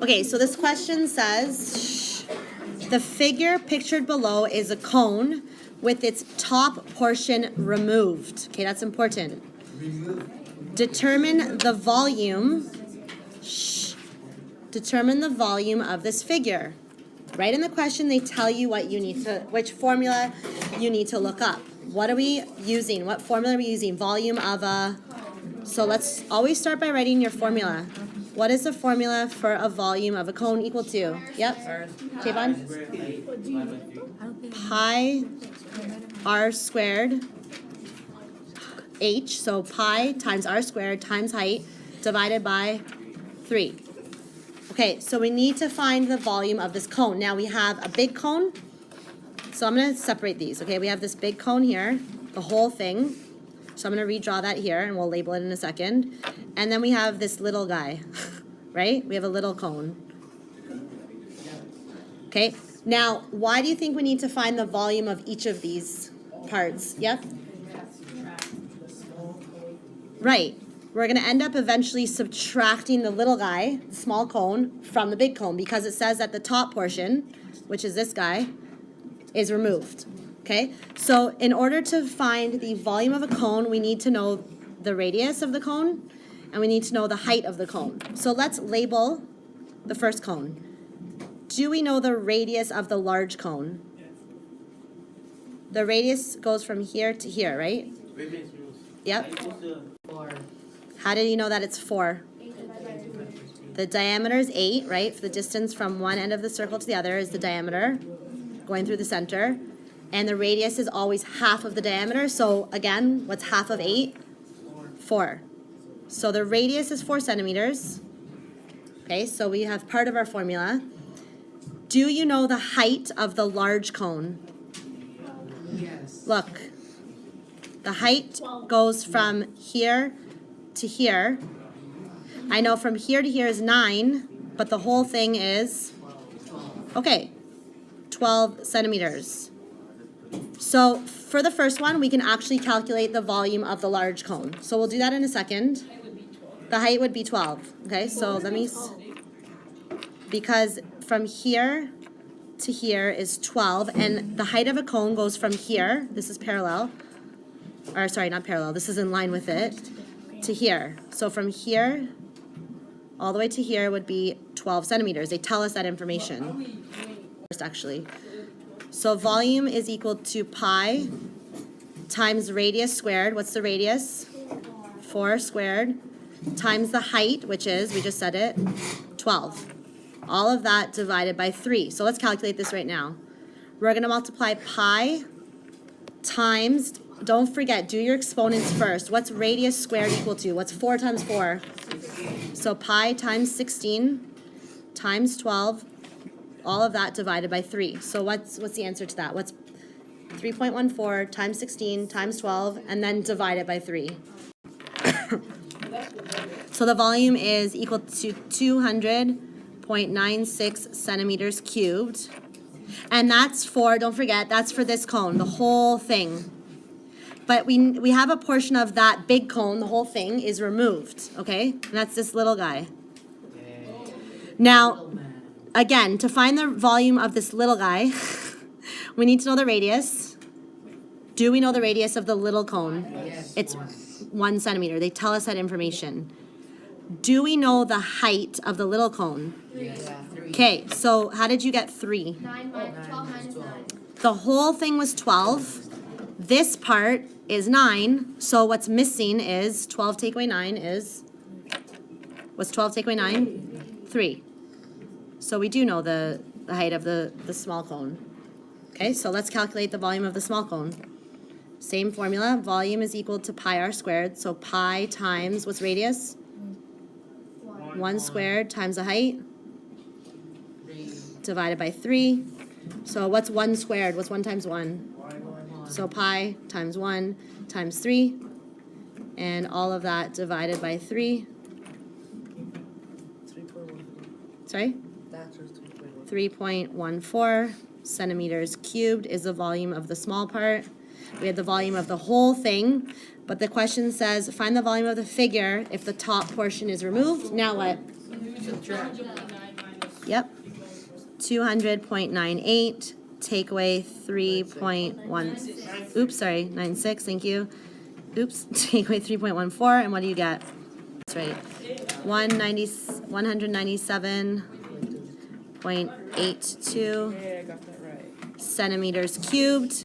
Okay, so this question says, the figure pictured below is a cone with its top portion removed. Okay, that's important. Determine the volume. Determine the volume of this figure. Right in the question, they tell you which formula you need to look up. What are we using? What formula are we using? Volume of a. So let's always start by writing your formula. What is the formula for a volume of a cone equal to? Yep. Kayvon? Pi r squared h, so pi times r squared times height divided by 3. Okay, so we need to find the volume of this cone. Now we have a big cone. So I'm going to separate these, okay? We have this big cone here, the whole thing. So I'm going to redraw that here, and we'll label it in a second. And then we have this little guy, right? We have a little cone. Okay, now why do you think we need to find the volume of each of these parts? Yep? Right. We're going to end up eventually subtracting the little guy, the small cone, from the big cone because it says that the top portion, which is this guy, is removed. Okay? So in order to find the volume of a cone, we need to know the radius of the cone, and we need to know the height of the cone. So let's label the first cone. Do we know the radius of the large cone? The radius goes from here to here, right? Yep. How do you know that it's 4? The diameter is 8, right? For the distance from one end of the circle to the other is the diameter going through the center. And the radius is always half of the diameter. So again, what's half of 8? 4. So the radius is 4 centimeters. Okay, so we have part of our formula. Do you know the height of the large cone? Yes. Look, the height goes from here to here. I know from here to here is 9, but the whole thing is, okay, 12 centimeters. So for the first one, we can actually calculate the volume of the large cone. So we'll do that in a second. The height would be 12. Okay, so let me, because from here to here is 12, and the height of a cone goes from here, this is parallel, or sorry, not parallel, this is in line with it, to here. So from here all the way to here would be 12 centimeters. They tell us that information first, actually. So volume is equal to pi times radius squared. What's the radius? 4 squared times the height, which is, we just said it, 12. All of that divided by 3. So let's calculate this right now. We're going to multiply pi times, don't forget, do your exponents first. What's radius squared equal to? What's 4 times 4? So pi times 16 times 12, all of that divided by 3. So what's the answer to that? What's 3.14 times 16 times 12, and then divided by 3? So the volume is equal to 200.96 centimeters cubed. And that's for, don't forget, that's for this cone, the whole thing. But we have a portion of that big cone, the whole thing, is removed, okay? And that's this little guy. Now, again, to find the volume of this little guy, we need to know the radius. Do we know the radius of the little cone? Yes. It's 1 centimeter. They tell us that information. Do we know the height of the little cone? Yes. Okay, so how did you get 3? 12 minus 9. The whole thing was 12. This part is 9, so what's missing is 12 take away 9 is, what's 12 take away 9? 3. So we do know the height of the small cone. Okay, so let's calculate the volume of the small cone. Same formula, volume is equal to pi r squared, so pi times, what's radius? 1 squared times the height, divided by 3. So what's 1 squared? What's 1 times 1? So pi times 1 times 3, and all of that divided by 3. Sorry? 3.14 centimeters cubed is the volume of the small part. We have the volume of the whole thing, but the question says find the volume of the figure if the top portion is removed. Now what? Yep. 200.98. Take away 3.1. Oops, sorry. 96. Thank you. Oops. Take away 3.14. And what do you get? That's right. 197.82 Yeah, I got that right. centimeters cubed.